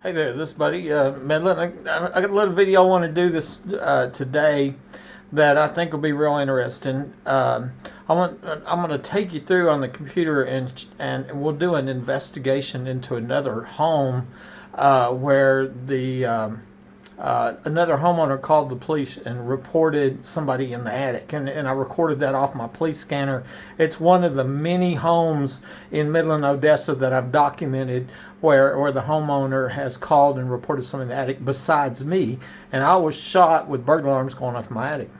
Hey there, this buddy, Midland. I got a little video I want to do this today that I think will be real interesting. I'm going to take you through on the computer and we'll do an investigation into another home where the another homeowner called the police and reported somebody in the attic, and I recorded that off my police scanner. It's one of the many homes in Midland, Odessa that I've documented where the homeowner has called and reported something in the attic besides me, and I was shot with burglar alarms going off my attic.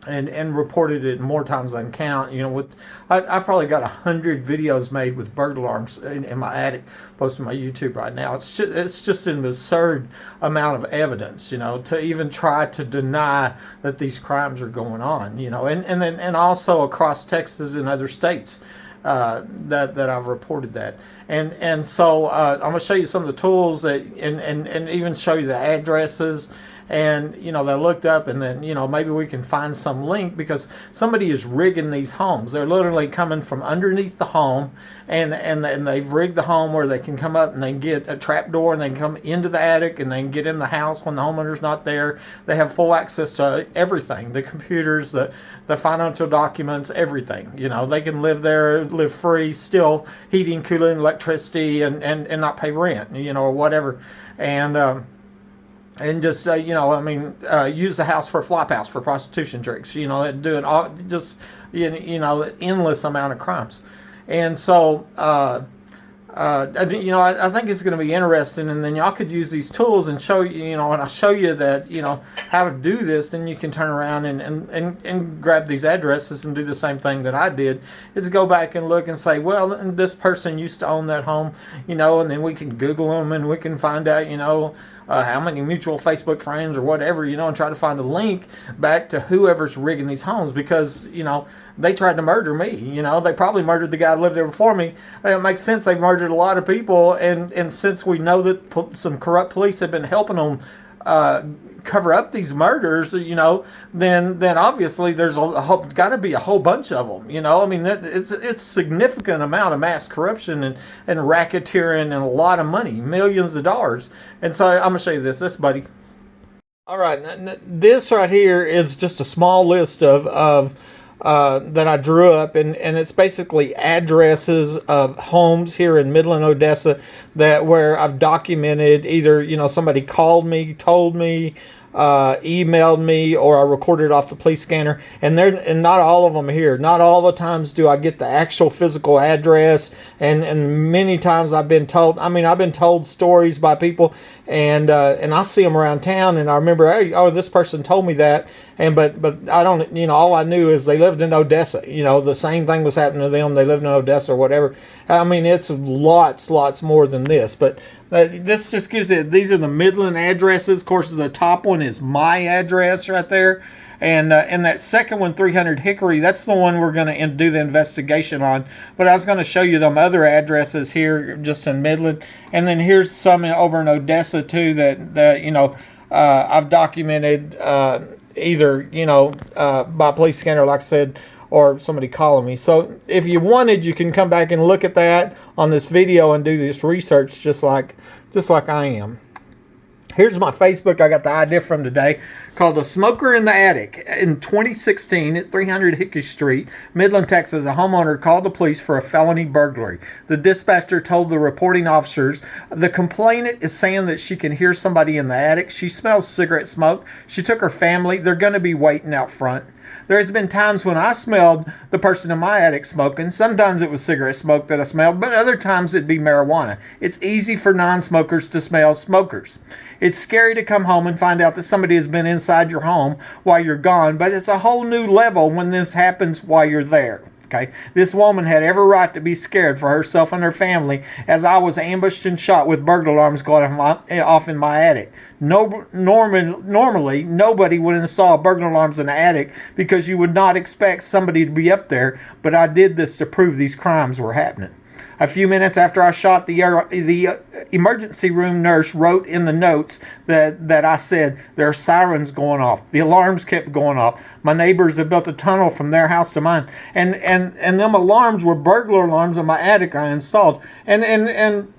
And reported it more times than I can count. You know, I probably got 100 videos made with burglar alarms in my attic, posted on my YouTube right now. It's just an absurd amount of evidence, you know, to even try to deny that these crimes are going on, you know, and also across Texas and other states. That I've reported that, and so I'm going to show you some of the tools that, and even show you the addresses. And you know, they looked up, and then, you know, maybe we can find some link, because somebody is rigging these homes. They're literally coming from underneath the home, and they've rigged the home where they can come up and they can get a trap door and they can come into the attic and they can get in the house when the homeowner's not there. They have full access to everything, the computers, the financial documents, everything. You know, they can live there, live free, still heating, cooling, electricity, and not pay rent, you know, or whatever. And just you know, I mean, use the house for a flop house for prostitution tricks, you know, doing all, just, you know, endless amount of crimes. And so you know, I think it's going to be interesting, and then y'all could use these tools and show you, you know, when I show you that, you know, how to do this, then you can turn around and grab these addresses and do the same thing that I did, is go back and look and say, well, this person used to own that home, you know, and then we can Google them and we can find out, you know, how many mutual Facebook friends or whatever, you know, and try to find a link back to whoever's rigging these homes, because, you know, they tried to murder me. You know, they probably murdered the guy who lived there before me. It makes sense. They murdered a lot of people, and since we know that some corrupt police have been helping them cover up these murders, you know, then obviously there's got to be a whole bunch of them. You know, I mean, it's significant amount of mass corruption and racketeering and a lot of money, millions of dollars. And so I'm gonna show you this buddy. All right, this right here is just a small list of that I drew up, and it's basically addresses of homes here in Midland, Odessa, that where I've documented either, you know, somebody called me, told me, emailed me, or I recorded off the police scanner. And not all of them here. Not all the times do I get the actual physical address, and many times I've been told. I mean, I've been told stories by people, and I see them around town, and I remember, hey, oh, this person told me that, but I don't, you know, all I knew is they lived in Odessa. You know, the same thing was happening to them. They lived in Odessa or whatever. I mean, it's lots more than this, but this just gives it. These are the Midland addresses. Of course, the top one is my address right there, and that second one, 300 Hickory, that's the one we're going to do the investigation on. But I was going to show you them other addresses here just in Midland, and then here's some over in Odessa too that you know, I've documented either, you know, by police scanner, like I said, or somebody calling me. So if you wanted, you can come back and look at that on this video and do this research just like I am. Here's my Facebook I got the idea from today, called A Smoker in the Attic. In 2016 at 300 Hickory Street, Midland, Texas, a homeowner called the police for a felony burglary. The dispatcher told the reporting officers, the complainant is saying that she can hear somebody in the attic. She smells cigarette smoke. She took her family. They're going to be waiting out front. There has been times when I smelled the person in my attic smoking. Sometimes it was cigarette smoke that I smelled, but other times it'd be marijuana. It's easy for non-smokers to smell smokers. It's scary to come home and find out that somebody has been inside your home while you're gone, but it's a whole new level when this happens while you're there. Okay, this woman had every right to be scared for herself and her family, as I was ambushed and shot with burglar alarms going off in my attic. Normally, nobody would install burglar alarms in the attic, because you would not expect somebody to be up there, but I did this to prove these crimes were happening. A few minutes after I shot, the emergency room nurse wrote in the notes that I said, there are sirens going off. The alarms kept going off. My neighbors have built a tunnel from their house to mine. And them alarms were burglar alarms in my attic I installed. And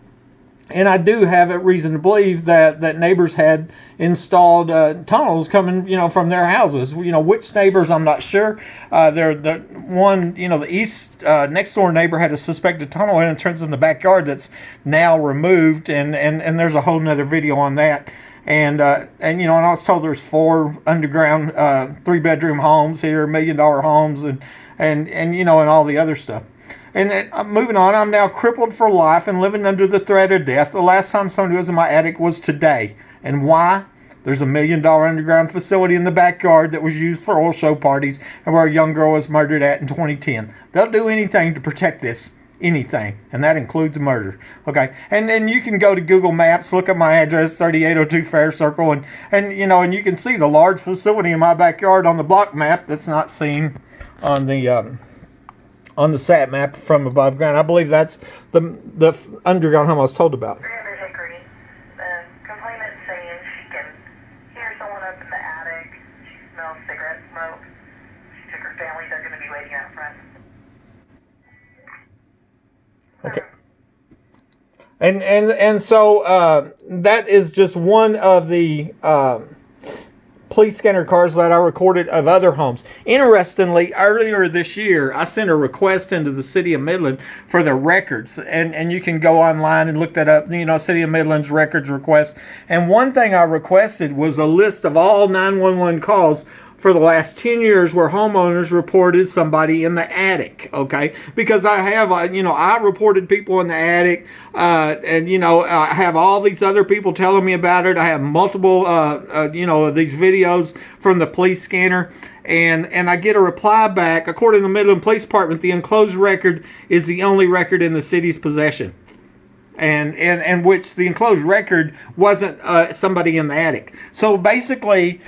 And I do have a reason to believe that neighbors had installed tunnels coming, from their houses. Which neighbors, I'm not sure. The one, the east next door neighbor had a suspected tunnel entrance in the backyard that's now removed, and there's a whole nother video on that. And I was told there's 4 underground 3-bedroom homes here, $1 million homes, and all the other stuff. And moving on, I'm now crippled for life and living under the threat of death. The last time somebody was in my attic was today. And why? There's a $1 million underground facility in the backyard that was used for oil show parties and where a young girl was murdered at in 2010. They'll do anything to protect this. Anything. And that includes murder. Okay. And then you can go to Google Maps, look at my address, 3802 Fair Circle, and you can see the large facility in my backyard on the block map that's not seen on the sat map from above ground. I believe that's the underground home I was told about. 300 Hickory. The complainant saying she can hear someone up in the attic. She smells cigarette smoke. She took her family. They're going to be waiting out front. Okay. And so that is just one of the police scanner cars that I recorded of other homes. Interestingly, earlier this year, I sent a request into the city of Midland for the records, and you can go online and look that up, City of Midland's records request. And one thing I requested was a list of all 911 calls for the last 10 years where homeowners reported somebody in the attic, okay? Because I have, I reported people in the attic, and I have all these other people telling me about it. I have multiple, these videos from the police scanner, and I get a reply back. According to the Midland Police Department, the enclosed record is the only record in the city's possession. And which the enclosed record wasn't somebody in the attic. So basically,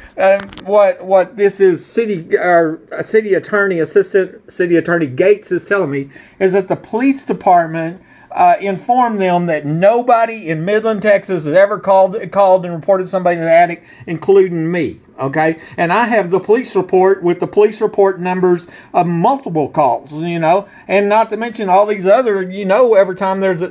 what this is, Assistant City Attorney Gates is telling me is that the police department informed them that nobody in Midland, Texas has ever called and reported somebody in the attic, including me. Okay, and I have the police report with the police report numbers of multiple calls, and not to mention all these other, every time there's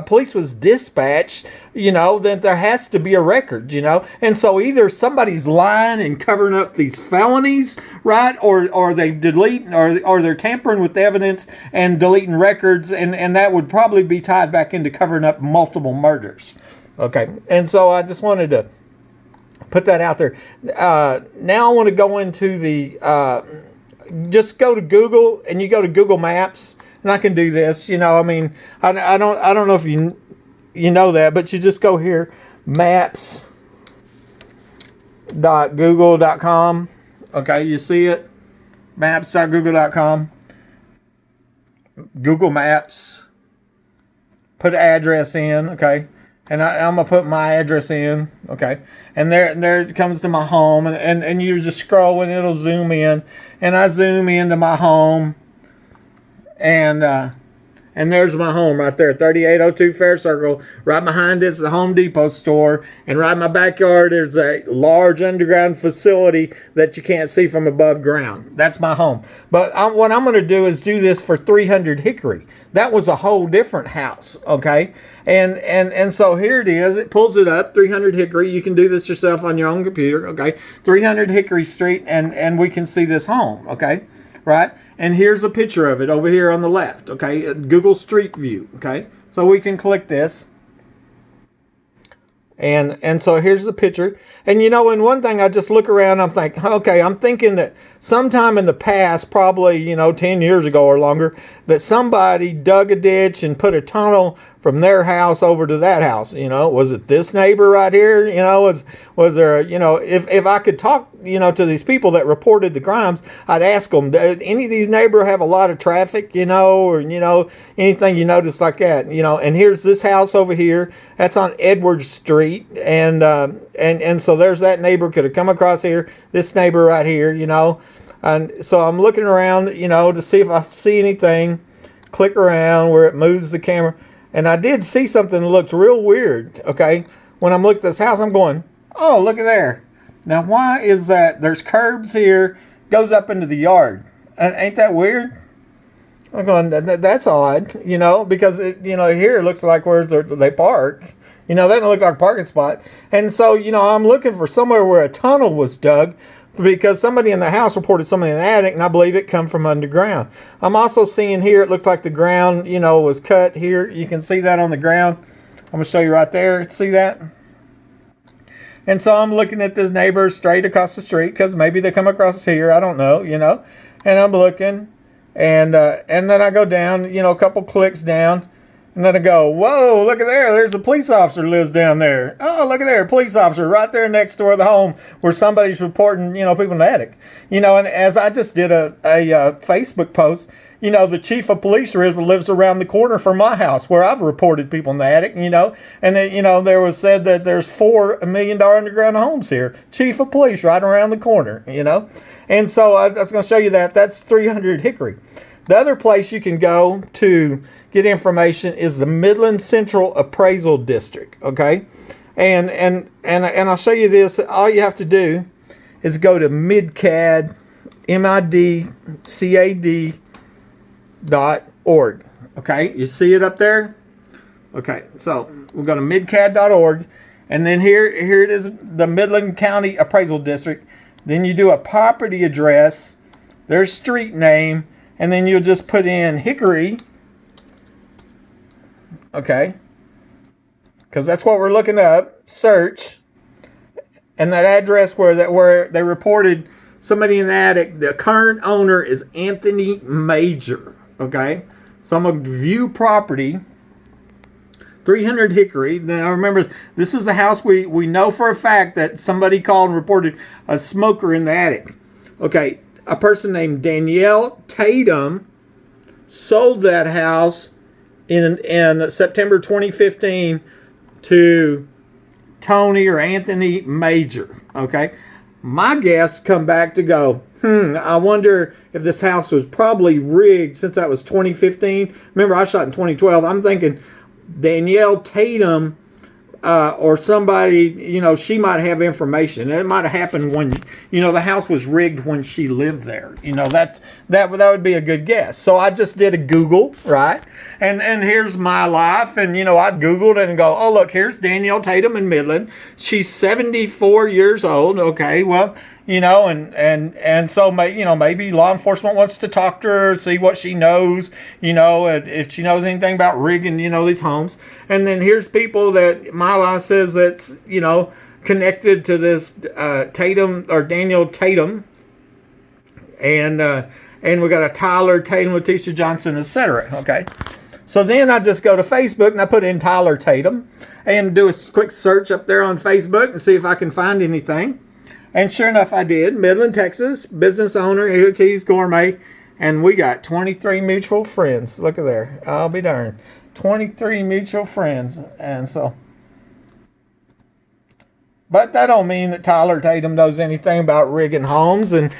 police was dispatched, then there has to be a record, and so either somebody's lying and covering up these felonies, right, or they delete, or they're tampering with evidence and deleting records, and that would probably be tied back into covering up multiple murders. Okay, and so I just wanted to put that out there. Now I want to go into the, just go to Google, and you go to Google Maps, and I can do this, I don't know if you know that, but you just go here, maps.google.com. Okay, you see it? Maps.google.com. Google Maps. Put address in, okay? And I'm going to put my address in, okay? And there it comes to my home, and you just scroll and it'll zoom in. And I zoom into my home, and there's my home right there, 3802 Fair Circle. Right behind it's the Home Depot store. And right in my backyard, there's a large underground facility that you can't see from above ground. That's my home. But what I'm going to do is do this for 300 Hickory. That was a whole different house, okay? And so here it is. It pulls it up, 300 Hickory. You can do this yourself on your own computer, okay? 300 Hickory Street, and we can see this home, okay? Right? And here's a picture of it over here on the left, okay? Google Street View, okay? So we can click this. And so here's the picture. And and one thing, I just look around, I'm thinking that sometime in the past, probably, 10 years ago or longer, that somebody dug a ditch and put a tunnel from their house over to that house. Was it this neighbor right here? Was there, if I could talk, to these people that reported the crimes, I'd ask them, did any of these neighbors have a lot of traffic, or, anything you notice like that, and here's this house over here. That's on Edwards Street. And so there's that neighbor could have come across here, this neighbor right here, and so I'm looking around, to see if I see anything, click around where it moves the camera. And I did see something that looked real weird, okay? When I'm looking at this house, I'm going, oh, look at there. Now, why is that? There's curbs here, goes up into the yard. Ain't that weird? I'm going, That's odd, because here it looks like where they park. That doesn't look like a parking spot. And so, I'm looking for somewhere where a tunnel was dug because somebody in the house reported somebody in the attic, and I believe it come from underground. I'm also seeing here, it looks like the ground, was cut here. You can see that on the ground. I'm going to show you right there. See that? And so I'm looking at this neighbor straight across the street because maybe they come across here. I don't know, And I'm looking, and then I go down, a couple clicks down, and then I go, whoa, look at there. There's a police officer lives down there. Oh, look at there, a police officer right there next door to the home where somebody's reporting, people in the attic. And as I just did a Facebook post, the chief of police lives around the corner from my house where I've reported people in the attic, and then, there was said that there's $4 million underground homes here. Chief of police right around the corner, And so I was going to show you that. That's 300 Hickory. The other place you can go to get information is the Midland Central Appraisal District, okay? And I'll show you this. All you have to do is go to midcad, midcad.org, okay? You see it up there? Okay, so we'll go to midcad.org, and then here it is, the Midland County Appraisal District. Then you do a property address, their street name, and then you'll just put in Hickory, okay, because that's what we're looking up, search, and that address where they reported somebody in the attic, the current owner is Anthony Major, okay? So I'm going to view property, 300 Hickory. Now remember, this is the house we know for a fact that somebody called and reported a smoker in the attic. Okay, a person named Danielle Tatum sold that house in September 2015 to Tony or Anthony Major. Okay, my guests come back to go, I wonder if this house was probably rigged since that was 2015. Remember, I shot in 2012. I'm thinking Danielle Tatum or somebody, she might have information. It might have happened when, the house was rigged when she lived there. That would be a good guess. So I just did a Google, right? And here's my life. And, I Googled and go, oh, look, here's Danielle Tatum in Midland. She's 74 years old. Okay, well, and so maybe law enforcement wants to talk to her, see what she knows, if she knows anything about rigging, these homes. And then here's people that my law says that's, connected to this Tatum or Daniel Tatum, and we got a Tyler Tatum, Leticia Johnson, etc. Okay, so then I just go to Facebook and I put in Tyler Tatum and do a quick search up there on Facebook and see if I can find anything. And sure enough, I did. Midland, Texas, business owner, EOT's Gourmet. And we got 23 mutual friends. Look at there. I'll be darned. 23 mutual friends. And so, but that don't mean that Tyler Tatum knows anything about rigging homes and,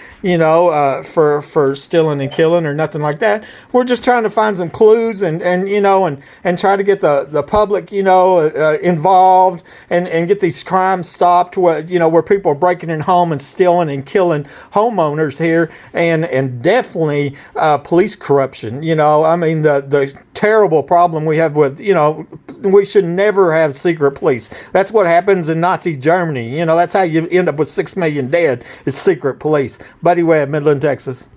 for stealing and killing or nothing like that. We're just trying to find some clues and try to get the public, involved and get these crimes stopped where people are breaking in home and stealing and killing homeowners here and definitely police corruption. The terrible problem we have with, we should never have secret police. That's what happens in Nazi Germany. That's how you end up with 6 million dead. It's secret police. Buddy Webb, Midland, Texas.